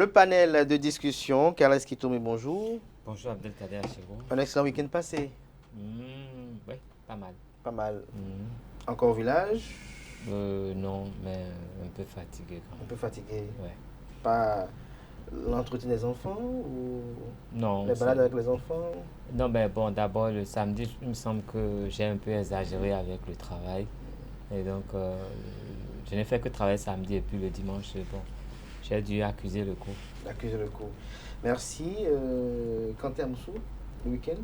le panel de discussion. Carles Kitoumi, bonjour. Bonjour Abdelkader, chez vous. Un excellent week-end passé. Oui, pas mal. Pas mal. Encore au village? Non, mais un peu fatigué quand même. Un peu fatigué. Ouais. Pas l'entretien des enfants ou Non. les balades avec les enfants? Non, mais bon, d'abord le samedi, il me semble que j'ai un peu exagéré avec le travail. Et donc, je n'ai fait que travailler samedi et puis le dimanche, bon, j'ai dû accuser le coup. Accuser le coup. Merci. Kanté Amoussou, le week-end?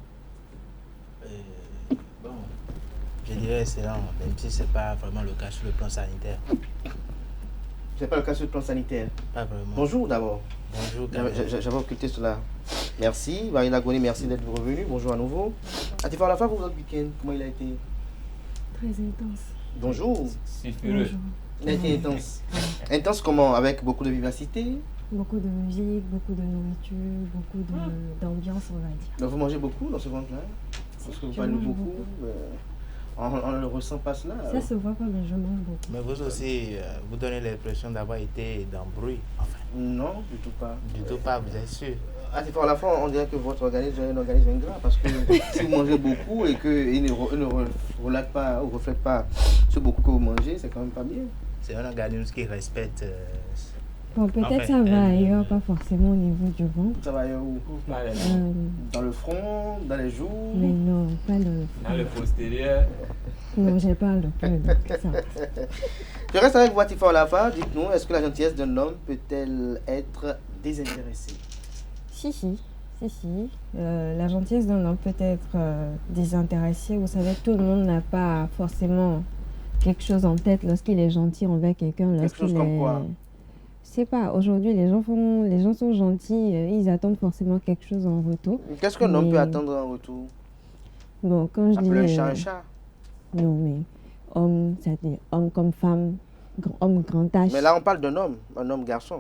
Bon, je dirais excellent, même si ce n'est pas vraiment le cas sur le plan sanitaire. Ce n'est pas le cas sur le plan sanitaire? Pas vraiment. Bonjour d'abord. Bonjour. J'avais occulté cela. Merci. Marina Goni, merci d'être revenue. Bonjour à nouveau. Atifa Olafa, vous, votre week-end, comment il a été? Très intense. Bonjour. Sulfureux. Bonjour. Il a été intense. Intense comment? Avec beaucoup de vivacité? Beaucoup de musique, beaucoup de nourriture, beaucoup d'ambiance, on va dire. Donc vous mangez beaucoup dans ce ventre-là? Parce que vous parlez beaucoup. On ne ressent pas cela. Ça se voit pas, mais je mange beaucoup. Mais vous aussi, vous donnez l'impression d'avoir été dans le bruit. Enfin, non, du tout pas. Du tout pas, vous êtes sûr? À la fin, on dirait que votre organisme est un organisme ingrat. Parce que si vous mangez beaucoup et qu'il ne relate pas ou reflète pas ce beaucoup que vous mangez, c'est quand même pas bien. C'est un organisme qui respecte. Bon, peut-être ça va ailleurs, pas forcément au niveau du ventre. Ça va ailleurs où? Dans le front, dans les joues? Mais non, pas le dans le postérieur. Non, j'ai pas le peu. Je reste avec vous, Atifa Olafa. Dites-nous, est-ce que la gentillesse d'un homme peut-elle être désintéressée? Si. La gentillesse d'un homme peut être désintéressée. Vous savez, tout le monde n'a pas forcément quelque chose en tête lorsqu'il est gentil envers quelqu'un. Quelque chose comme quoi? Je sais pas, aujourd'hui les gens sont gentils, ils attendent forcément quelque chose en retour. Qu'est-ce qu'un homme peut attendre en retour? Bon, quand je dis... Appeler un chat. Non, mais homme, c'est-à-dire homme comme femme, homme grand âge. Mais là on parle d'un homme, un homme-garçon.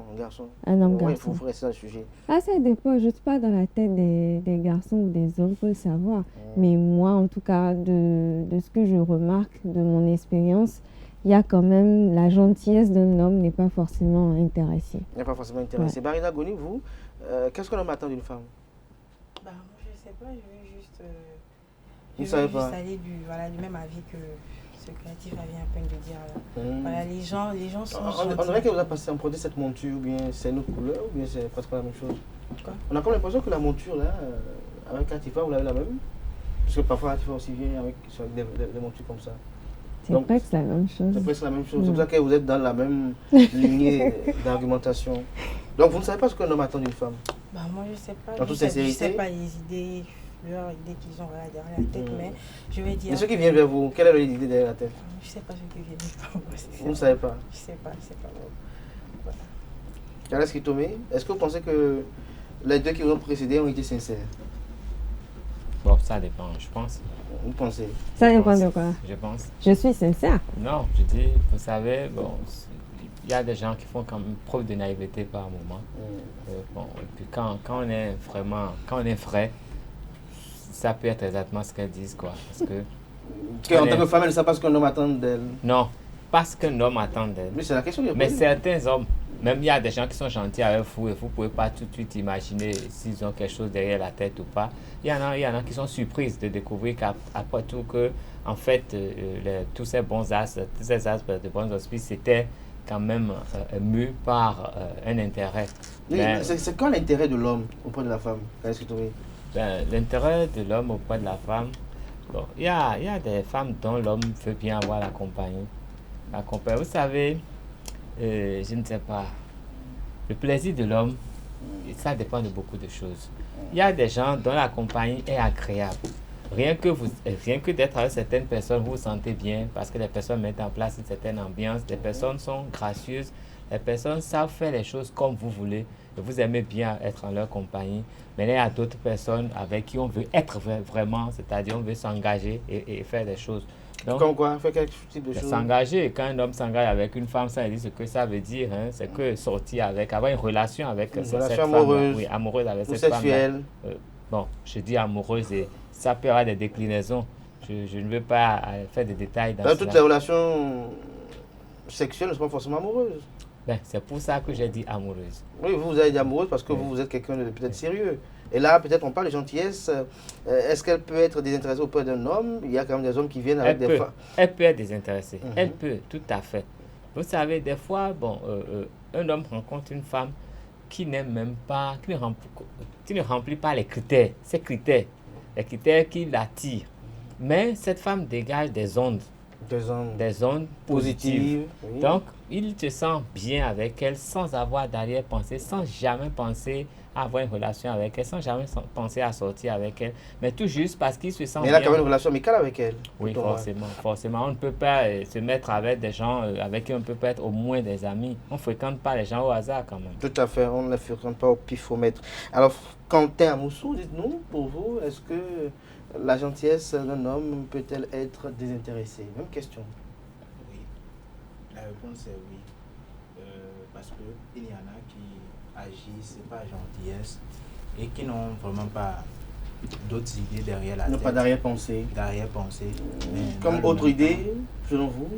Un homme-garçon. Oui, il faut ouvrir ça le sujet. Ah, ça dépend, je ne suis pas dans la tête des garçons ou des hommes pour le savoir. Mais moi, en tout cas, de ce que je remarque, de mon expérience, il y a quand même la gentillesse d'un homme n'est pas forcément intéressée. N'est pas forcément intéressée. Ouais. Marina Goni, vous, qu'est-ce qu'un homme attend d'une femme? Moi, je ne sais pas, je veux juste, aller du même avis que ce créatif vient à peine de dire. Voilà, les gens sont gentils. On dirait que vous avez passé en produit cette monture, ou bien c'est une autre couleur, ou bien c'est presque la même chose. Quoi? On a comme l'impression que la monture, là, avec Atifa, vous l'avez la même. Parce que parfois Atifa aussi vient avec des montures comme ça. C'est presque la même chose. C'est presque la même chose. C'est pour ça que vous êtes dans la même lignée d'argumentation. Donc vous ne savez pas ce qu'un homme attend d'une femme? Moi je ne sais pas. En toute sincérité. Je ne sais pas leurs idées qu'ils ont derrière la tête, mais je vais dire... Mais ce qui vient vers vous, quelle est leur idée derrière la tête? Je ne sais pas ce qui vient vers moi. Vous ne savez pas? Je ne sais pas. Voilà. Carles Kitoumi, est-ce que vous pensez que les deux qui vous ont précédé ont été sincères? Bon, ça dépend, je pense. Vous pensez? Ça dépend de quoi? Je pense. Je suis sincère. Non, je dis, vous savez, bon, il y a des gens qui font quand même preuve de naïveté par moment. Bon, et puis quand on est vrai, ça peut être exactement ce qu'elles disent, quoi. Parce que... En tant que femme, elle ne sait pas ce qu'un homme attend d'elle. Non, pas ce qu'un homme attend d'elle. Mais c'est la question. Mais certains hommes, même il y a des gens qui sont gentils avec vous et vous ne pouvez pas tout de suite imaginer s'ils ont quelque chose derrière la tête ou pas. Il y en a qui sont surprises de découvrir qu'après tout, que, en fait, tous ces bons astres, tous ces astres de bons auspices, c'était quand même mu par un intérêt. C'est quoi l'intérêt de l'homme auprès de la femme? L'intérêt de l'homme auprès de la femme, bon, il y a des femmes dont l'homme veut bien avoir la compagnie. Vous savez, je ne sais pas, le plaisir de l'homme, ça dépend de beaucoup de choses. Il y a des gens dont la compagnie est agréable. Rien que d'être avec certaines personnes, vous vous sentez bien parce que les personnes mettent en place une certaine ambiance, les personnes sont gracieuses, les personnes savent faire les choses comme vous voulez et vous aimez bien être en leur compagnie. Mais il y a d'autres personnes avec qui on veut être vraiment, c'est-à-dire on veut s'engager et faire des choses. Donc, comme quoi? Faire quel type de choses? S'engager. Quand un homme s'engage avec une femme, ça veut dire ce que ça veut dire. C'est que sortir avec, avoir une relation avec cette femme. Oui, amoureuse avec cette femme. Sexuelle. Bon, je dis amoureuse et ça peut avoir des déclinaisons. Je ne veux pas faire des détails dans toutes les relations sexuelles ne sont pas forcément amoureuses. Ben, c'est pour ça que j'ai dit amoureuse. Oui, vous avez dit amoureuse parce que vous êtes quelqu'un de peut-être sérieux. Et là, peut-être on parle de gentillesse. Est-ce qu'elle peut être désintéressée auprès d'un homme? Il y a quand même des hommes qui viennent avec des femmes. Elle peut être désintéressée. Elle peut, tout à fait. Vous savez, des fois, un homme rencontre une femme qui n'aime même pas, qui ne remplit pas les critères, les critères qui l'attirent. Mais cette femme dégage des ondes positives. Oui. Donc, il se sent bien avec elle sans avoir d'arrière-pensée, sans jamais penser à avoir une relation avec elle, sans jamais penser à sortir avec elle, mais tout juste parce qu'il se sent Mais bien. il a quand même une relation amicale avec elle. Oui, forcément. On ne peut pas se mettre avec des gens avec qui on peut pas être au moins des amis. On ne fréquente pas les gens au hasard quand même. Tout à fait, on ne les fréquente pas au pifomètre. Alors, Quentin Amoussou, dites-nous, pour vous, est-ce que la gentillesse d'un homme peut-elle être désintéressée? Même question. Oui. La réponse est oui. Parce qu'il y en a qui agissent pas gentillesse et qui n'ont vraiment pas d'autres idées derrière la tête. Pas d'arrière-pensée. Comme autre idée, selon vous?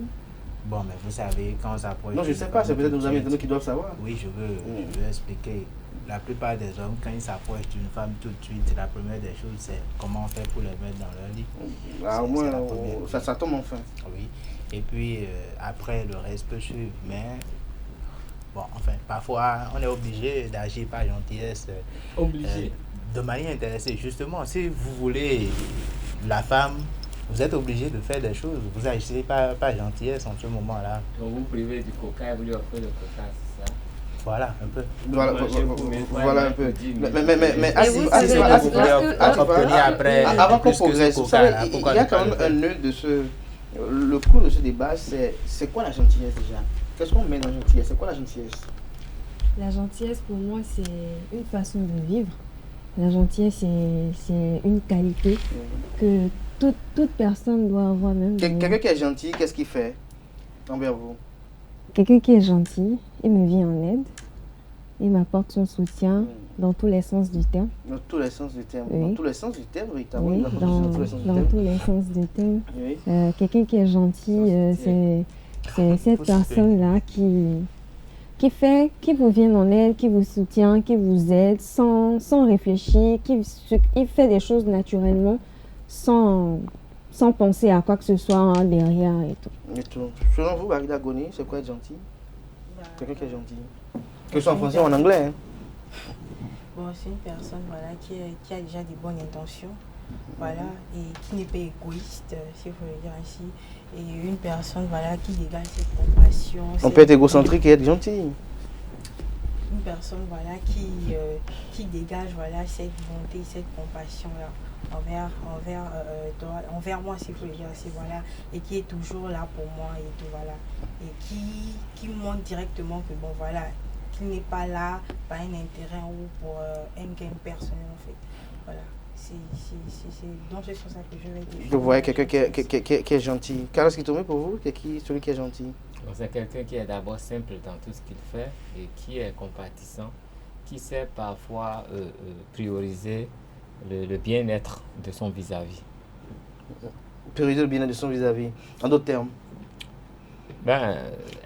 Bon, mais vous savez, quand on s'approche... Non, je ne sais pas, c'est peut-être nos amis qui doivent savoir. Oui, je veux expliquer. La plupart des hommes, quand ils s'approchent d'une femme tout de suite, la première des choses, c'est comment on fait pour les mettre dans leur lit. Au moins, ça tombe enfin. Oui. Et puis, après, le reste peut suivre. Mais, bon, enfin, parfois, on est obligé d'agir par gentillesse. De manière intéressée. Justement, si vous voulez la femme, vous êtes obligé de faire des choses. Vous agissez par gentillesse en ce moment-là. Donc, vous privez du coca et vous lui offrez le coca, c'est ça? Voilà, un peu. Voilà un peu. Mais avant qu'on progresse, vous savez, il y a quand même un nœud de ce... Le cours de ce débat, c'est quoi la gentillesse déjà? Qu'est-ce qu'on met dans la gentillesse? C'est quoi la gentillesse? La gentillesse, pour moi, c'est une façon de vivre. La gentillesse, c'est une qualité que toute personne doit avoir même. Quelqu'un qui est gentil, qu'est-ce qu'il fait envers vous? Quelqu'un qui est gentil, il me vient en aide, il m'apporte son soutien dans tous les sens du terme. Dans tous les sens du terme. Oui. Dans tous les sens du terme, véritablement. Oui, dans tous les sens du terme. Oui. Quelqu'un qui est gentil, c'est cette personne-là qui vous vient en aide, qui vous soutient, qui vous aide sans réfléchir, il fait des choses naturellement sans penser à quoi que ce soit derrière et tout. Selon vous, Barida Goni, c'est quoi être gentil? Quelqu'un qui est gentil. Que ce soit en français ou en anglais. Hein? Bon, c'est une personne qui a déjà des bonnes intentions, et qui n'est pas égoïste, si il faut le dire ainsi. Et une personne qui dégage cette compassion. On peut être égocentrique et être gentil. Une personne qui dégage cette bonté, cette compassion-là envers moi, s'il faut le dire ainsi, et qui est toujours là pour moi et tout, et qui montre directement que qu'il n'est pas là par un intérêt ou pour un gain personnel en fait. Voilà. C'est dans ce sens-là que je vais dire. Vous voyez quelqu'un qui est gentil. Carlos Kitomé, pour vous, celui qui est gentil? C'est quelqu'un qui est d'abord simple dans tout ce qu'il fait et qui est compatissant, qui sait parfois prioriser le bien-être de son vis-à-vis. Prioriser le bien-être de son vis-à-vis. En d'autres termes?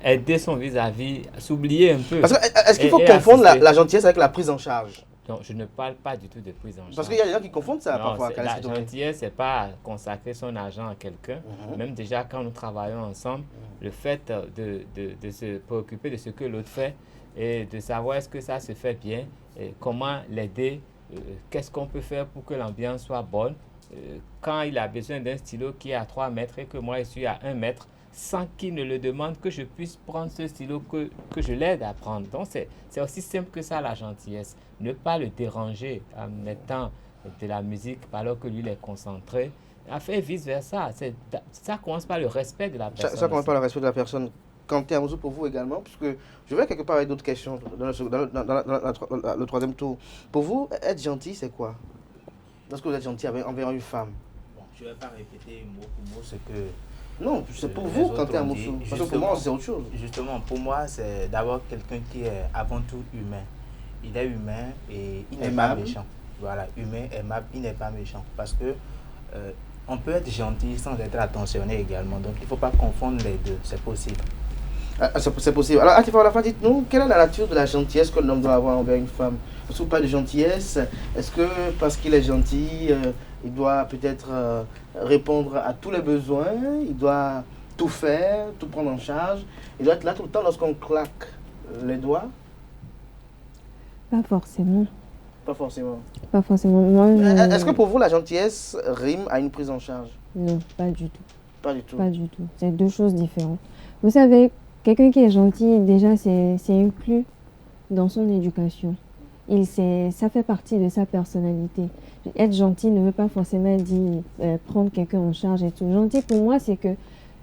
Aider son vis-à-vis, s'oublier un peu. Parce que, est-ce qu'il faut confondre la gentillesse avec la prise en charge? Non, je ne parle pas du tout de prise en charge. Parce qu'il y a des gens qui confondent ça parfois. La gentillesse, ce n'est pas consacrer son argent à quelqu'un. Même déjà, quand nous travaillons ensemble, le fait de se préoccuper de ce que l'autre fait et de savoir est-ce que ça se fait bien, et comment l'aider, qu'est-ce qu'on peut faire pour que l'ambiance soit bonne. Quand il a besoin d'un stylo qui est à 3 mètres et que moi je suis à 1 mètre, sans qu'il ne le demande, que je puisse prendre ce stylo, que je l'aide à prendre. Donc, c'est aussi simple que ça, la gentillesse. Ne pas le déranger en mettant de la musique alors que lui, il est concentré. Et vice-versa. Ça commence par le respect de la personne. Ça commence par le respect de la personne. Quentin Amoussou, pour vous également, parce que je vais quelque part avec d'autres questions dans le troisième tour. Pour vous, être gentil, c'est quoi? Lorsque vous êtes gentil envers une femme? Bon, je ne vais pas répéter mot pour mot ce que... Non, c'est pour vous, Quentin Amoussou. Parce que pour moi, c'est autre chose. Justement, pour moi, c'est d'abord quelqu'un qui est avant tout humain. Il est humain et il n'est pas méchant. Voilà, humain, aimable, il n'est pas méchant. Parce que on peut être gentil sans être attentionné également. Donc, il ne faut pas confondre les deux. C'est possible. C'est possible. Alors, Atifa Olafa, dites-nous, quelle est la nature de la gentillesse que l'homme doit avoir envers une femme? Est-ce qu'on parle de gentillesse? Est-ce que parce qu'il est gentil, il doit peut-être répondre à tous les besoins? Il doit tout faire, tout prendre en charge? Il doit être là tout le temps lorsqu'on claque les doigts? Pas forcément. Pas forcément. Pas forcément. Moi, Est-ce que pour vous, la gentillesse rime à une prise en charge? Non, pas du tout. Pas du tout. Pas du tout. C'est deux choses différentes. Vous savez, quelqu'un qui est gentil, déjà, c'est inclus dans son éducation. Ça fait partie de sa personnalité. Être gentil ne veut pas forcément dire prendre quelqu'un en charge et tout. Gentil, pour moi, c'est que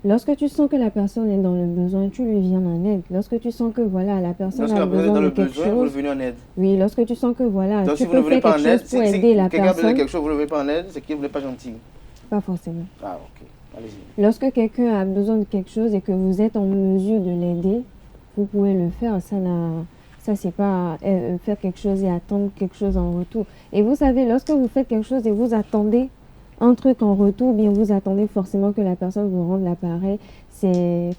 lorsque tu sens que la personne est dans le besoin, tu lui viens en aide. Lorsque tu sens que voilà, la personne a besoin de quelque chose, vous venez en aide. Oui, lorsque tu sens que voilà, donc, tu si vous ne peux venez faire pas en quelque aide, chose pour aider la quelqu'un a besoin de personne. quelque chose, vous ne venez pas en aide, c'est qu'il n'est pas gentil. Pas forcément. Ah, ok. Allez-y. Lorsque quelqu'un a besoin de quelque chose et que vous êtes en mesure de l'aider, vous pouvez le faire. Ça c'est pas faire quelque chose et attendre quelque chose en retour. Et vous savez, lorsque vous faites quelque chose et vous attendez un truc en retour, bien vous attendez forcément que la personne vous rende l'appareil.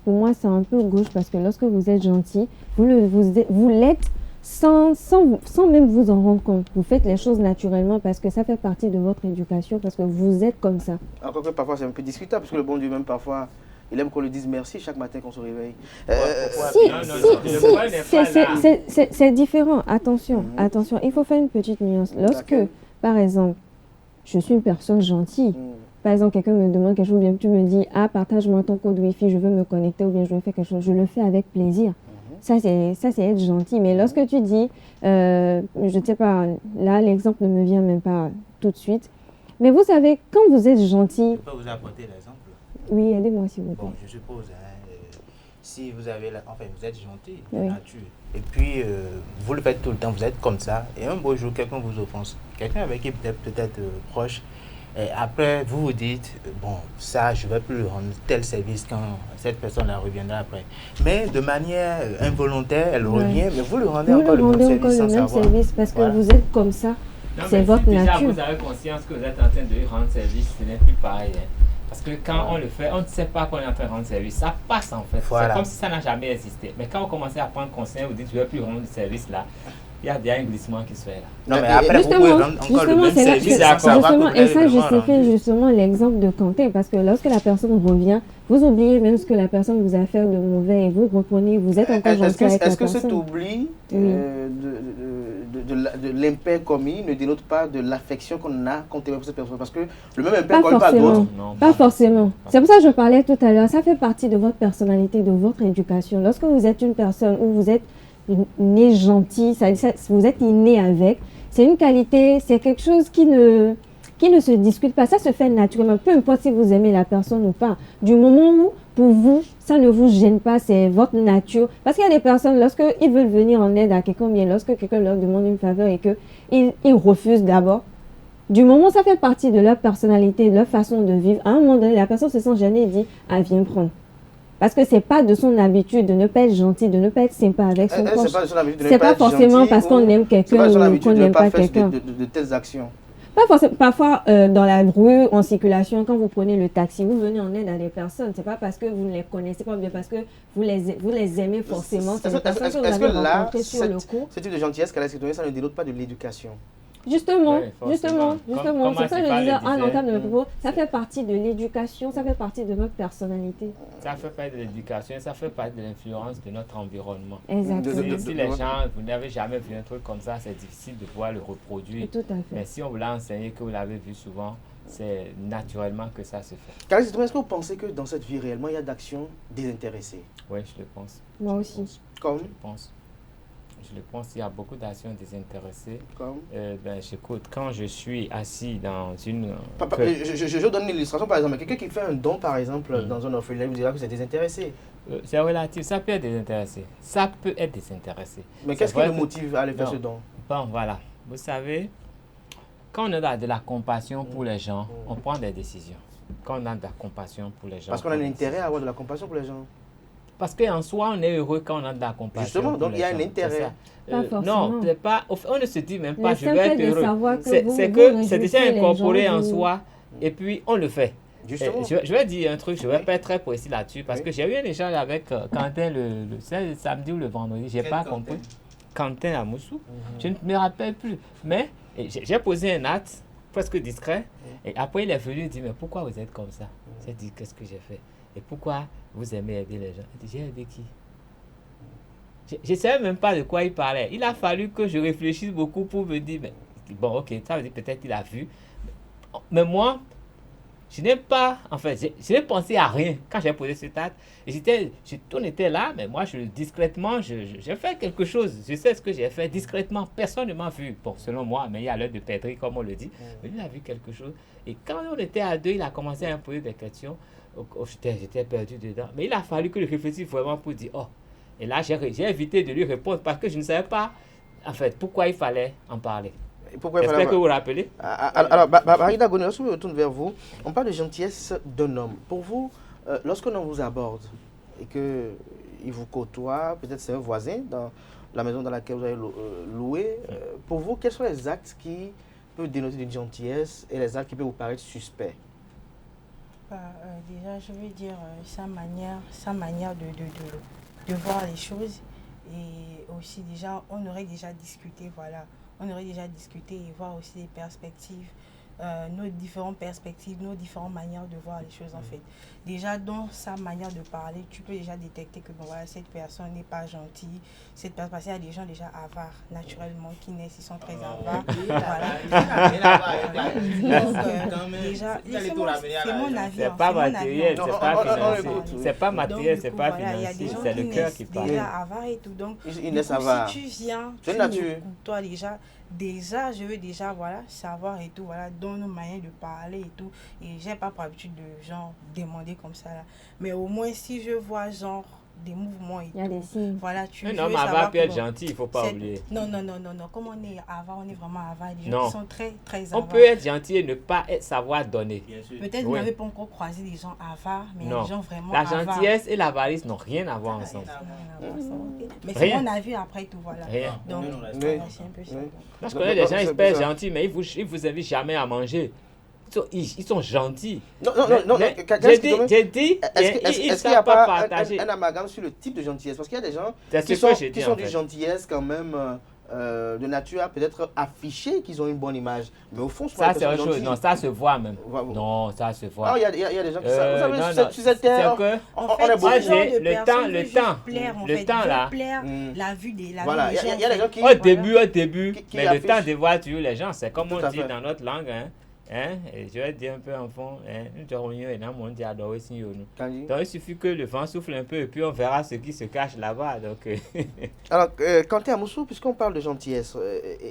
Pour moi, c'est un peu gauche parce que lorsque vous êtes gentil, vous l'êtes sans même vous en rendre compte. Vous faites les choses naturellement parce que ça fait partie de votre éducation, parce que vous êtes comme ça. Encore que parfois c'est un peu discutable, parce que le bon Dieu même parfois, il aime qu'on lui dise merci chaque matin qu'on se réveille. C'est différent. Attention, attention. Il faut faire une petite nuance. Lorsque, par exemple, je suis une personne gentille, par exemple, quelqu'un me demande quelque chose, bien tu me dis, ah, partage-moi ton code Wi-Fi, je veux me connecter ou bien je veux faire quelque chose, je le fais avec plaisir. Ça, c'est être gentil. Mais lorsque tu dis, je ne sais pas, là, l'exemple ne me vient même pas tout de suite. Mais vous savez, quand vous êtes gentil... Je peux vous apporter l'exemple? Oui, aidez-moi s'il vous plaît. Bon, je suppose, si vous avez, vous êtes gentil, de Oui. nature, et puis vous le faites tout le temps, vous êtes comme ça, et un beau jour, quelqu'un vous offense, quelqu'un avec qui vous êtes peut-être proche, et après, vous vous dites, bon, ça, je ne vais plus lui rendre tel service quand cette personne-là reviendra après. Mais de manière involontaire, elle revient, mais vous lui rendez encore le même service parce Voilà. que vous êtes comme ça. Non, C'est mais votre si déjà nature. vous avez conscience que vous êtes en train de lui rendre service, ce n'est plus pareil. Hein. Parce que quand on le fait, on ne sait pas qu'on est en train de rendre service. Ça passe en fait. Voilà. C'est comme si ça n'a jamais existé. Mais quand vous commencez à prendre conscience, vous dites je ne vais plus rendre service là, il y a déjà un glissement qui se fait là. Non, mais après, vous pouvez rendre encore le même service sans savoir que vous et ça l'avez vraiment justifie rendu. justement l'exemple de Quentin, parce que lorsque la personne revient, vous oubliez même ce que la personne vous a fait de mauvais et vous reprenez, vous êtes encore gentil avec la Est-ce que cet personne. oubli Oui. de l'impair commis ne dénote pas de l'affection qu'on a contre cette personne? Parce que le même Pas impair colle pas à forcément. d'autres. Non, Pas forcément. C'est pour ça que je parlais tout à l'heure. Ça fait partie de votre personnalité, de votre éducation. Lorsque vous êtes une personne où vous êtes né gentil, vous êtes inné avec, c'est une qualité, c'est quelque chose qui ne se discute pas. Ça se fait naturellement, peu importe si vous aimez la personne ou pas. Du moment où, pour vous, ça ne vous gêne pas, c'est votre nature. Parce qu'il y a des personnes, lorsqu'ils veulent venir en aide à quelqu'un, bien lorsque quelqu'un leur demande une faveur et qu'ils refusent d'abord, du moment où ça fait partie de leur personnalité, de leur façon de vivre, à un moment donné, la personne se sent gênée et dit « Ah, viens prendre ». Parce que ce n'est pas de son habitude de ne pas être gentil, de ne pas être sympa avec son proche. C'est pas forcément parce qu'on aime quelqu'un ou qu'on n'aime pas quelqu'un. De telles actions. Pas forcément. Parfois, dans la rue, en circulation, quand vous prenez le taxi, vous venez en aide à des personnes. C'est pas parce que vous ne les connaissez pas, bien parce que vous les aimez forcément. C'est des personnes que vous avez rencontrées sur le coup. Ce type de gentillesse qu'elle a exprimée, ça ne dénote pas de l'éducation. Justement, Oui, justement. C'est pour ça que je disais en entame de mes propos, ça c'est- fait partie de l'éducation, ça fait partie de notre personnalité. Ça fait partie de l'éducation, ça fait partie de l'influence de notre environnement. Exactement. Si les gens, vous n'avez jamais vu un truc comme ça, c'est difficile de pouvoir le reproduire. Tout à Mais fait. si on vous l'a enseigné, que vous l'avez vu souvent, c'est naturellement que ça se fait. Carly, est-ce que vous pensez que dans cette vie réellement, il y a d'actions désintéressées? Oui, je le pense. Moi aussi. Comme Je le pense, il y a beaucoup d'actions désintéressées. Comme J'écoute, quand je suis assis dans une... Je donne une illustration, par exemple. Quelqu'un qui fait un don, par exemple, dans un orphelinat, vous dira que c'est désintéressé. C'est relatif, ça peut être désintéressé. Ça peut être désintéressé. Mais C'est qu'est-ce qui vrai le que- motive à aller faire Non. ce don? Bon, voilà. Vous savez, quand on a de la compassion pour les gens, on prend des décisions. Quand on a de la compassion pour les gens... Parce qu'on a on prend un des intérêt décisions. à avoir de la compassion pour les gens. Parce qu'en soi, on est heureux quand on a de la compassion. Justement, pour donc les il y a un gens, intérêt. c'est ça. Pas forcément. Non, c'est pas, on ne se dit même pas, Le je seul vais fait être de heureux. savoir que C'est vous que réjouissez c'est déjà les incorporé gens, en vous- soi et puis on le fait. Justement. Je vais dire un truc, je ne vais Oui. pas être très précis là-dessus, parce Oui. que j'ai eu un échange avec Quentin c'est le samedi ou le vendredi, je n'ai pas compris. Quentin à Moussou, je ne me rappelle plus. Mais j'ai posé un acte presque discret, et après il est venu et dit, mais pourquoi vous êtes comme ça? J'ai dit, qu'est-ce que j'ai fait? Et pourquoi vous aimez aider les gens? Il dit, j'ai aidé qui? Je ne savais même pas de quoi il parlait. Il a fallu que je réfléchisse beaucoup pour me dire, mais, bon, ok, ça veut dire peut-être qu'il a vu. Mais moi, je n'ai pas, en fait, je n'ai pensé à rien quand j'ai posé cet acte. Et on était là, mais moi, discrètement, j'ai fait quelque chose. Je sais ce que j'ai fait discrètement. Personne ne m'a vu. Bon, selon moi, mais il y a l'heure de perdrix, comme on le dit. Mais il a vu quelque chose. Et quand on était à deux, il a commencé à me poser des questions. J'étais perdu dedans. Mais il a fallu que je réfléchisse vraiment pour dire, oh. Et là, j'ai évité de lui répondre parce que je ne savais pas, en fait, pourquoi il fallait en parler. J'espère que vous vous rappelez. Alors, Barida Goné, lorsque je me retourne vers vous, on parle de gentillesse d'un homme. Pour vous, lorsqu'un homme vous aborde et qu'il vous côtoie, peut-être c'est un voisin dans la maison dans laquelle vous avez loué, pour vous, quels sont les actes qui peuvent dénoter d'une gentillesse et les actes qui peuvent vous paraître suspects? Déjà, je veux dire sa manière de voir les choses. Et aussi, déjà, on aurait déjà discuté, voilà. On aurait déjà discuté et voir aussi les perspectives, nos différentes perspectives, nos différentes manières de voir les choses en fait. Déjà dans sa manière de parler, tu peux déjà détecter que bon, voilà, cette personne n'est pas gentille. Cette personne, parce qu'il y a des gens déjà avares naturellement qui naissent, ils sont très avares. Déjà, c'est mon avis. C'est pas matériel, c'est pas financier. C'est pas matériel, c'est pas financier, c'est le cœur qui parle. Déjà avares et tout. Donc, si tu viens, toi déjà, je veux déjà voilà, savoir et tout, voilà, dans nos manières de parler et tout. Et j'ai pas pour habitude de genre demander comme ça là. Mais au moins si je vois genre des mouvements et Il y a des signes. voilà, tu un homme avare peut être gentil, il ne faut pas oublier. Non. Comme on est avare, on est vraiment avare. Les gens qui sont très, très avares. On peut être gentil et ne pas savoir donner. Peut-être vous n'avez pas encore croisé des gens avares, mais il y a des gens vraiment avares. La gentillesse et l'avarice n'ont rien à voir ensemble. Mais c'est mon avis après tout, voilà. Rien. Donc, c'est un peu ça. Moi, je connais des gens hyper gentils, mais ils vous invitent jamais à manger. Ils sont gentils. Non. J'ai dit, est-ce qu'il n'y a pas un amalgame sur le type de gentillesse? Parce qu'il y a des gens qui sont d'une gentillesse quand même de nature à peut-être afficher qu'ils ont une bonne image. Mais au fond, ça c'est autre chose. Non, ça se voit même. Non, ça se voit. Il y a des gens qui savent. Vous savez, sur cette terre, on est beaucoup. Le temps là. La vue des gens. Voilà, il y a des gens qui... Au début, mais le temps de voir toujours les gens, c'est comme on dit dans notre langue, et je vais dire un peu en fond, donc il suffit que le vent souffle un peu et puis on verra ce qui se cache là-bas. Donc, alors, Quentin Amoussou, puisqu'on parle de gentillesse,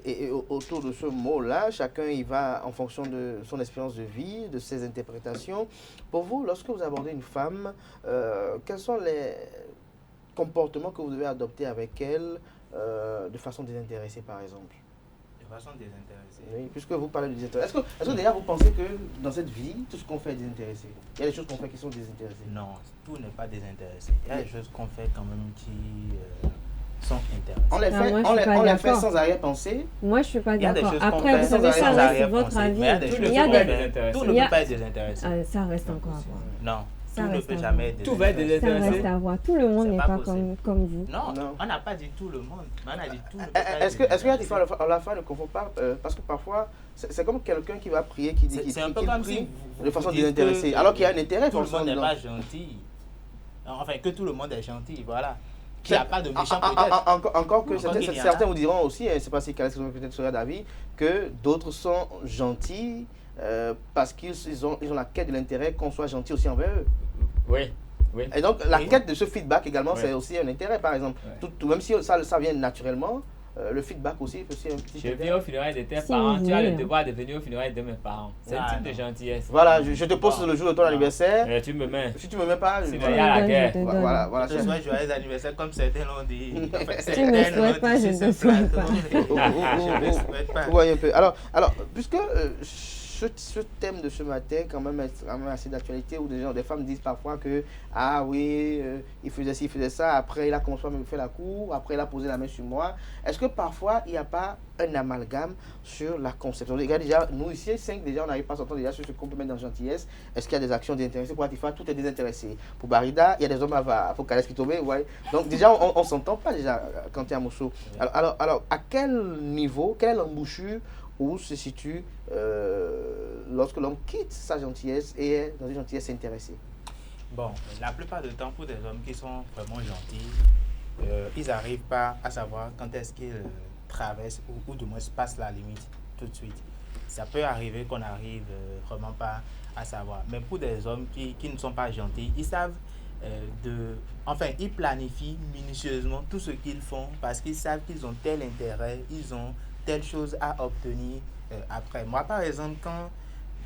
et autour de ce mot-là, chacun y va en fonction de son expérience de vie, de ses interprétations. Pour vous, lorsque vous abordez une femme, quels sont les comportements que vous devez adopter avec elle de façon désintéressée, par exemple? Façon désintéressée. Oui, puisque vous parlez de désintéressé. Est-ce que déjà vous pensez que dans cette vie, tout ce qu'on fait est désintéressé? Il y a des choses qu'on fait qui sont désintéressées? Non, tout n'est pas désintéressé. Il y a des choses qu'on fait quand même qui sont intéressées. On les fait sans arrière-pensée. Moi, je suis pas d'accord. Après, vous savez, ça reste votre avis. Tout ne peut pas être désintéressé. Ça reste encore à voir. Non. Tout ne peut jamais être tout va être désintéressé. Ça reste à voir. Tout le monde n'est pas comme vous. Non, on n'a pas dit tout le monde. On a dit tout le monde. Est-ce qu'il y a des fois, la femme ne confond pas parce que parfois, c'est comme quelqu'un qui va prier, qui dit qu'il prie de façon désintéressée, alors qu'il y a un intérêt. Tout le monde n'est pas gentil. Enfin, que tout le monde est gentil, voilà. Qu'il n'y a pas de méchant peut-être. Encore que certains vous diront aussi, je ne sais pas si Calais peut-être serait d'avis, que d'autres sont gentils parce qu'ils ont la quête de l'intérêt qu'on soit gentil aussi envers eux. Oui. Et donc la quête de ce feedback également, c'est aussi un intérêt, par exemple. Même si ça vient naturellement, le feedback aussi peut aussi un petit intérêt. Je viens au funérailles de tes parents, tu as le devoir de venir au funérailles de mes parents. C'est un type de gentillesse. Voilà, je te pose le jour de ton anniversaire. Tu me mets. Si tu me mets pas, il y a la guerre. Voilà. Je souhaite joyeux anniversaire comme certains l'ont dit. Tu ne me souhaites pas, je ne te souhaite pas. Vous voyez un peu. Alors puisque ce thème de ce matin, quand même, est quand même assez d'actualité, où des femmes disent parfois que, ah oui, il faisait ci, il faisait ça, après il a commencé à me faire la cour, après il a posé la main sur moi. Est-ce que parfois, il n'y a pas un amalgame sur la conception? Regarde déjà, nous ici, 5 déjà, on n'arrive pas à s'entendre déjà sur ce qu'on peut mettre dans gentillesse. Est-ce qu'il y a des actions désintéressées? Pour Atifa, tout est désintéressé. Pour Barida, il y a des hommes à pour Kales qui tombent, ouais. Donc déjà, on ne s'entend pas déjà quand tu es à Mousso. Alors, à quel niveau, quelle est l'embouchure où se situe lorsque l'homme quitte sa gentillesse et est dans une gentillesse intéressée? Bon, la plupart du temps, pour des hommes qui sont vraiment gentils, ils n'arrivent pas à savoir quand est-ce qu'ils traversent ou du moins passent la limite tout de suite. Ça peut arriver qu'on n'arrive vraiment pas à savoir. Mais pour des hommes qui ne sont pas gentils, ils savent ils planifient minutieusement tout ce qu'ils font parce qu'ils savent qu'ils ont tel intérêt, ils ont telle chose à obtenir après. Moi, par exemple, quand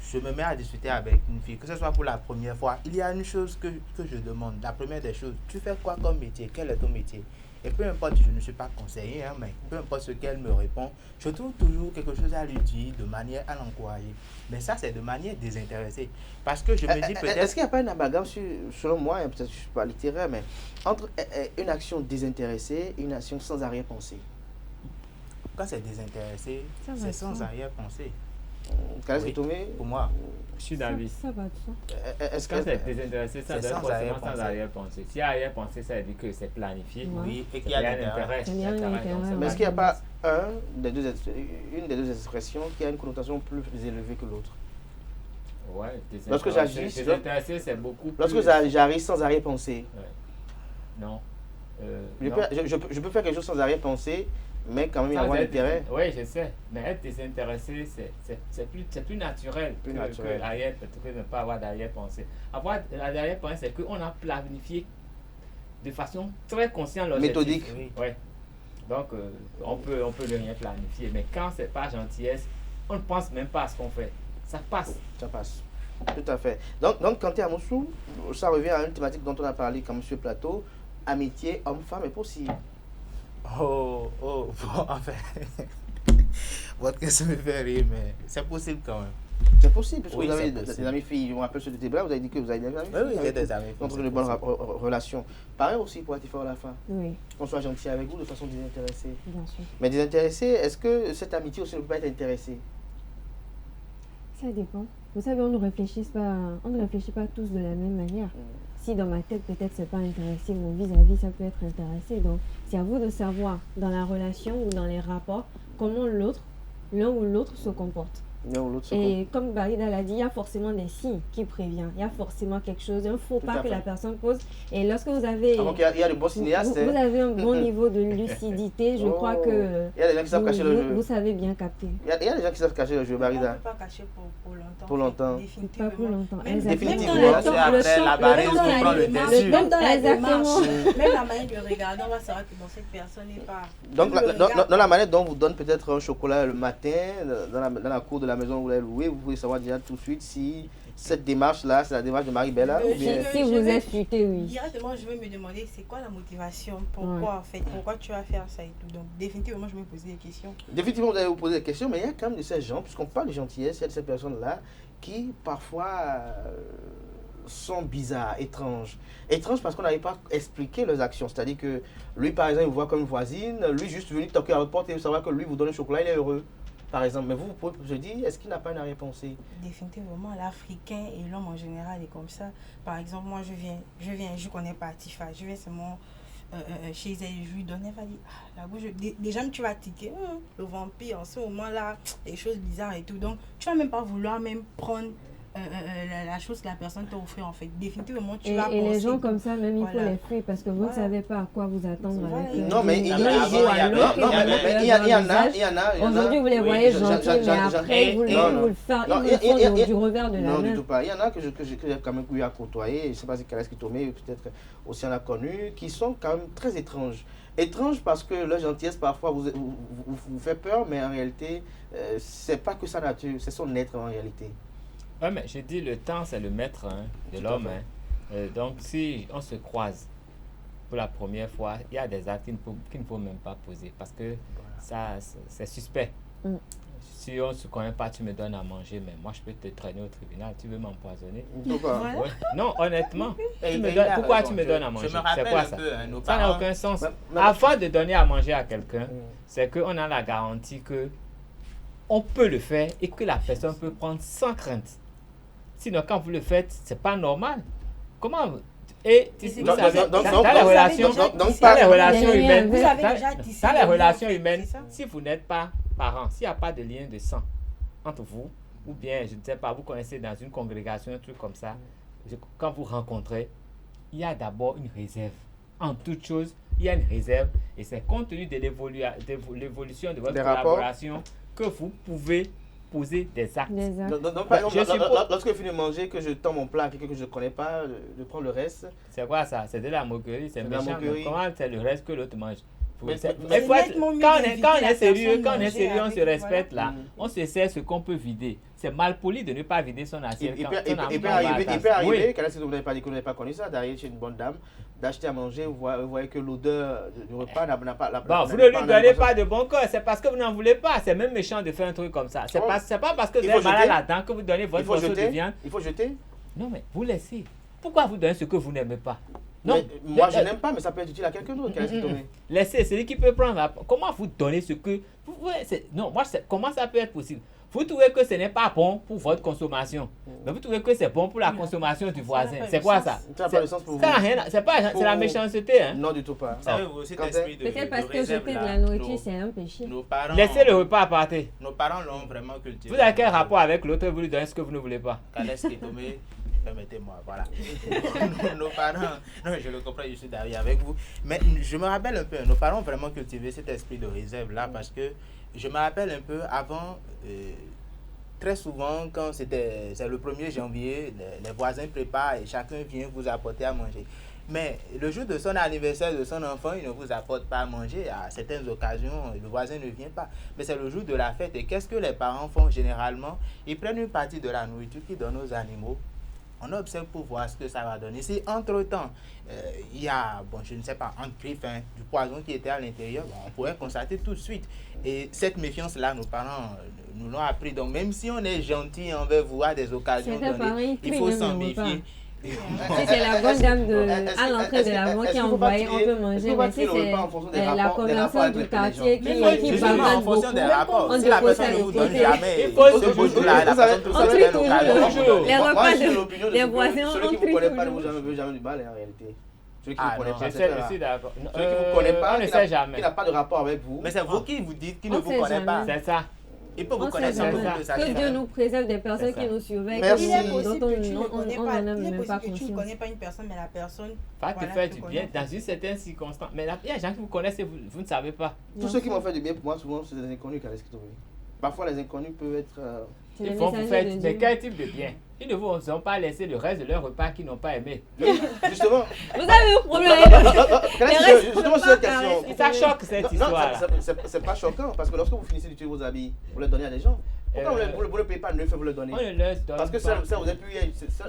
je me mets à discuter avec une fille, que ce soit pour la première fois, il y a une chose que je demande. La première des choses, tu fais quoi comme métier? Quel est ton métier? Et peu importe, je ne suis pas conseiller, mais peu importe ce qu'elle me répond, je trouve toujours quelque chose à lui dire de manière à l'encourager. Mais ça, c'est de manière désintéressée. Parce que je me dis peut-être... Est-ce qu'il n'y a pas un amalgame, selon moi, et peut-être que je ne suis pas littéraire, mais entre une action désintéressée et une action sans arrière-pensée? Quand c'est désintéressé, c'est sans arrière-pensée. Oui, pour moi. Je suis d'avis. Ça va de soi. Est-ce Quand c'est désintéressé, ça doit être forcément sans arrière-pensée. arrière-pensée. Si arrière-pensée, ça veut dire que c'est planifié. Oui, et Il qu'il y y a a un l'intérêt. intérêt. Il y a un intérêt, Mais est-ce qu'il n'y a pas une des deux expressions qui a une connotation plus élevée que l'autre? Ouais, Lorsque j'agis, désintéressé, c'est beaucoup plus... Lorsque j'arrive sans arrière-pensée, non. je peux faire quelque chose sans arrière-pensée, mais quand même y avoir l'intérêt. Oui, je sais. Mais être désintéressé, c'est plus naturel que ne pas avoir d'arrière-pensée. Avoir l'arrière-pensée, c'est qu'on a planifié de façon très consciente l'objectif. Méthodique. Oui. Donc, on peut ne rien planifier. Mais quand c'est pas gentillesse, on ne pense même pas à ce qu'on fait. Ça passe. Ça passe. Tout à fait. Donc quand tu es à Moussou, ça revient à une thématique dont on a parlé comme sur le plateau. Amitié homme-femme est possible. Bon, enfin, votre question me fait rire, mais c'est possible quand même. C'est possible, parce que Oui, vous avez c'est possible. des amis filles, on rappelle ce débat, vous avez dit que vous avez des amis filles. Oui, j'ai des amis filles. Contre c'est de bonnes possible. relations. Pareil aussi pour Atifa à la fin. Oui, Qu'on soit gentil avec vous de façon désintéressée. bien sûr. Mais désintéressé, est-ce que cette amitié aussi ne peut pas être intéressée? Ça dépend. Vous savez, on ne réfléchit pas tous de la même manière. Si dans ma tête, peut-être c'est pas intéressé, mon vis-à-vis, ça peut être intéressé. Donc, c'est à vous de savoir, dans la relation ou dans les rapports, comment l'un ou l'autre se comporte. Et comme Barida l'a dit, il y a forcément des signes qui préviennent. Il y a forcément quelque chose, un faux pas que la personne pose. Et lorsque vous avez... Donc il y a de bons cinéastes. Vous avez un bon niveau de lucidité, je crois que il y a des gens qui savent cacher le jeu. vous savez bien capter. Il y a des gens qui savent cacher le jeu, On Barida. ne peut pas cacher pour longtemps. Pour longtemps. Définitivement. Pas pour longtemps. Même Définitivement. C'est après la barrière qui prend le dessus. Même dans la Exactement. démarche, même la manière de regarder, on va savoir que dans cette personne n'est pas... Donc, Même le regard. dans la manière dont on vous donne peut-être un chocolat le matin, dans la cour de la maison où vous l'avez loué, vous pouvez savoir déjà tout de suite si cette démarche-là, c'est la démarche de Marie-Bella ou bien... Si vous êtes futé, oui. Directement, je vais me demander c'est quoi la motivation, pourquoi en fait, pourquoi tu vas faire ça et tout. Donc, définitivement, je vais me poser des questions. Définitivement, vous allez vous poser des questions, mais il y a quand même de ces gens, puisqu'on parle de gentillesse, il y a de ces personnes-là qui parfois sont bizarres, étranges. Étranges parce qu'on n'arrive pas à expliquer leurs actions. C'est-à-dire que lui, par exemple, il vous voit comme une voisine, lui, juste venu toquer à votre porte et savoir que lui vous donne un chocolat, il est heureux. Par exemple, mais vous pouvez se dire, est-ce qu'il n'a pas une arrière-pensée? Définitivement, l'Africain et l'homme en général est comme ça. Par exemple, moi, je connais pas Tifa, je viens seulement chez elle, je lui donne, elle va dire, la bouche, déjà tu vas tiquer, le vampire, en ce moment-là, des choses bizarres et tout. Donc, tu vas même pas vouloir même prendre la chose que la personne t'a offert en fait. Définitivement, tu vas Et les penser gens que- comme ça, même il faut Voilà. les freiner parce que vous ne Voilà. savez pas à quoi vous attendre Voilà. avec Non, mais il y en a. Aujourd'hui, vous les voyez gentils, mais après, vous le faites du revers de la Non, main. du tout pas. Il y en a que j'ai quand même eu à côtoyer, je ne sais pas si Kales qui tombait, peut-être aussi en a connu, qui sont quand même très étranges. Étranges parce que leur gentillesse parfois vous fait peur, mais en réalité, c'est pas que sa nature, c'est son être en réalité. Oui, mais je dis, le temps, c'est le maître de l'homme. Donc, si on se croise pour la première fois, il y a des actes qu'il ne faut même pas poser parce que ça, c'est suspect. si on ne se connaît pas, tu me donnes à manger, mais moi je peux te traîner au tribunal, tu veux m'empoisonner. Pourquoi? Ouais. Non, honnêtement. Et Pourquoi tu me donnes à manger? Je me rappelle C'est quoi un ça? peu, hein, nos Ça n'a parents- aucun sens. Mais- Avant de donner à manger à quelqu'un, c'est qu'on a la garantie que on peut le faire et que la personne peut prendre sans crainte. Sinon, quand vous le faites, c'est pas normal. Comment vous... Et vous Donc- savez, donc- dans donc- les relations, donc- donc- dans les relations Vous avez humaines, déjà tissé dans les des liens, relations c'est humaines, ça. si vous n'êtes pas parents, s'il n'y a pas de lien de sang entre vous, ou bien, je ne sais pas, vous connaissez dans une congrégation, un truc comme ça, quand vous rencontrez, il y a d'abord une réserve. En toute chose, il y a une réserve et c'est compte tenu de l'évolution de votre Des rapports. collaboration que vous pouvez poser des actes. Des actes. Donc, par exemple, Je suppose- lorsque je finis de manger, que je tends mon plat à quelqu'un que je ne connais pas, de prendre le reste. C'est quoi ça? C'est de la moquerie, c'est C'est de la méchant. moquerie. Comment c'est le reste que l'autre mange? Mais- C'est- mais- il faut être- nettement mieux quand on d'inviter est la sérieux, personne quand on est manger sérieux, on se avec, respecte voilà. là. On se sait ce qu'on peut vider. C'est mal poli de ne pas vider son assiette. Il quand peut son enfant va à arriver, table. Oui. quand vous n'avez pas dit que vous n'avez pas connu ça, d'arriver chez une bonne dame, d'acheter à manger, vous voyez que l'odeur du repas n'a pas... Bon, vous ne lui donnez pas de bon cœur, c'est parce que vous n'en voulez pas. C'est même méchant de faire un truc comme ça. C'est Oh. pas parce que vous Il êtes faut malade jeter. là-dedans que vous donnez votre Il faut morceau de jeter. viande. Il faut jeter. Non, mais vous laissez. Pourquoi vous donnez ce que vous n'aimez pas? Non. Mais moi, je n'aime pas, mais ça peut être utile à quelqu'un d'autre. Qu'est-ce qui tombe? Laissez, c'est lui qui peut prendre. Comment vous donnez ce que... Non, comment ça peut être possible? Vous trouvez que ce n'est pas bon pour votre consommation, mais vous trouvez que c'est bon pour la consommation du voisin. pas C'est de quoi sens. ça? Ça n'a pas de sens pour vous. Ça n'a rien, c'est la Pour- méchanceté. Hein? Non, du tout pas. Vous savez, vous aussi, Quand cet esprit de Peut-être parce que réserve, jeter de là, la nourriture, nos- c'est un péché. nos parents, Laissez le repas à partir. Nos parents l'ont vraiment cultivé. Vous avez quel rapport avec l'autre? Vous lui donnez ce que vous ne voulez pas. Calès qui est tombé, permettez-moi, voilà. Nos parents, non, je le comprends, je suis d'avis avec vous. Mais je me rappelle un peu, nos parents ont vraiment cultivé cet esprit de réserve là parce que je me rappelle un peu avant, très souvent, quand c'est le 1er janvier, les voisins préparent et chacun vient vous apporter à manger. Mais le jour de son anniversaire de son enfant, il ne vous apporte pas à manger. À certaines occasions, le voisin ne vient pas. Mais c'est le jour de la fête. Et qu'est-ce que les parents font généralement? Ils prennent une partie de la nourriture qu'ils donnent aux animaux. On observe pour voir ce que ça va donner. Si entre-temps, il y a, bon, je ne sais pas, entre griffes, hein, du poison qui était à l'intérieur, bon, on pourrait constater tout de suite. Et cette méfiance-là, nos parents nous l'ont appris. Donc, même si on est gentil envers vous à des occasions Certains parents, données, ils il faut crient s'en même le repas. méfier. Si c'est la bonne dame à l'entrée de la mort qui a envoyé, on peut Est-ce manger. qu'on va Mais si tirer le c'est repas en fonction des la rapports convention avec du les quartier gens? qui Justement, en bavane fonction beaucoup, des rapports. on Si la dépose personne ça ne de vous donne côté. jamais, Il faut ce toujours- jour-là, la vous savez- personne on trouve trie belle toujours occasion. toujours. Les Moi, repas je suis de de l'opinion de les ceux que- voisins, celui on qui ne vous trie connaît pas ne toujours. vous veut jamais du mal, en réalité. Celui qui ne Ah, vous connaît non. pas, Je c'est sais, ça, je là. suis d'accord. Celui qui ne vous connaît pas, on ne qui sait n'a- jamais. qui n'a pas de rapport avec vous. Mais c'est vous qui vous dites qu'il ne On vous sait connaît jamais. pas. C'est ça. Il peut vous On sait connaître sans que jamais. vous le Que sachiez. Dieu nous préserve des personnes C'est qui ça. nous surveillent, Merci. Il est dont possible on que tu ne n'en connais a pas, il même est pas possible que tu ne conscience. connais pas une personne, mais la personne Va te voilà, faire te du connaît. bien dans une certaine circonstance. Mais il y a des gens qui vous connaissent et vous ne savez pas. Tous ceux qui m'ont fait du bien pour moi, souvent, c'est des inconnus qui restent tombés. Parfois, les inconnus peuvent être. C'est Ils le vont vous messager faire. de Mais Dieu. quel type de bien? Ils ne vous ont pas laissé le reste de leur repas qu'ils n'ont pas aimé. Justement. Vous avez un problème Justement, sur cette question. Et ça choque cette Non, histoire-là. c'est pas choquant parce que lorsque vous finissez d'utiliser vos habits, vous les donnez à des gens. Pourquoi vous ne payez pas neuf et vous le donnez? On ne leur donne Parce que pas. ça vous a pu.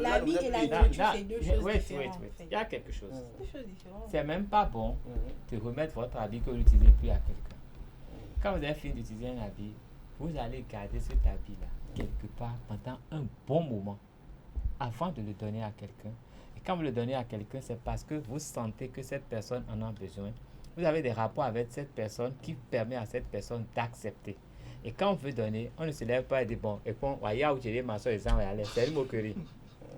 L'habit et la Là, nourriture, là, c'est deux wait, choses wait, différentes. wait. en fait. Il y a quelque chose. Deux choses différentes. C'est même pas bon de remettre votre habit que vous n'utilisez plus à quelqu'un. Quand vous avez fini d'utiliser un habit, vous allez garder cet habit-là quelque part pendant un bon moment avant de le donner à quelqu'un. Et quand vous le donnez à quelqu'un, c'est parce que vous sentez que cette personne en a besoin. Vous avez des rapports avec cette personne qui permet à cette personne d'accepter. Et quand on veut donner, on ne se lève pas et dit bon, et bon, où tu es ma soeur, c'est une moquerie.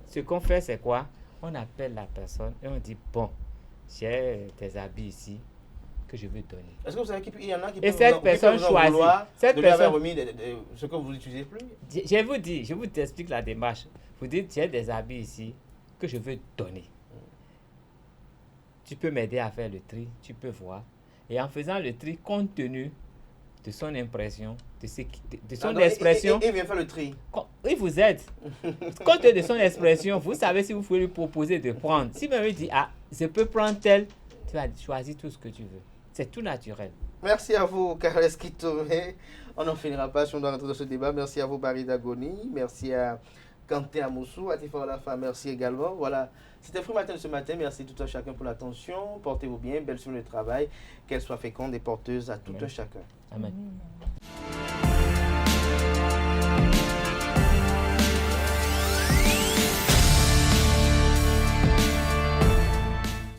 Ce qu'on fait, c'est quoi? On appelle la personne et on dit bon, j'ai tes habits ici que je veux donner. Est-ce que vous savez qu'il y en a qui Et cette personne choisit. Cette de lui avoir personne- remis ce que vous n'utilisez plus? Je vous explique la démarche. Vous dites, j'ai des habits ici que je veux donner. Tu peux m'aider à faire le tri, tu peux voir. Et en faisant le tri, compte tenu de son impression, de son expression, Il vient faire le tri. il vous aide. Compte tenu de son expression, vous savez si vous pouvez lui proposer de prendre. Si même il dit, ah, je peux prendre tel, tu vas choisir tout ce que tu veux. C'est tout naturel. Merci à vous, Carles Kitomé. On n'en finira pas si on doit rentrer dans ce débat. Merci à vous, Barry Dagoni. Merci à Kanté Amoussou, à Tifa Olafa. Merci également. Voilà, c'était Free Matin de ce matin. Merci tout à chacun pour l'attention. Portez-vous bien. Belle semaine de travail. Qu'elle soit féconde et porteuse à tout un chacun. Amen. Merci.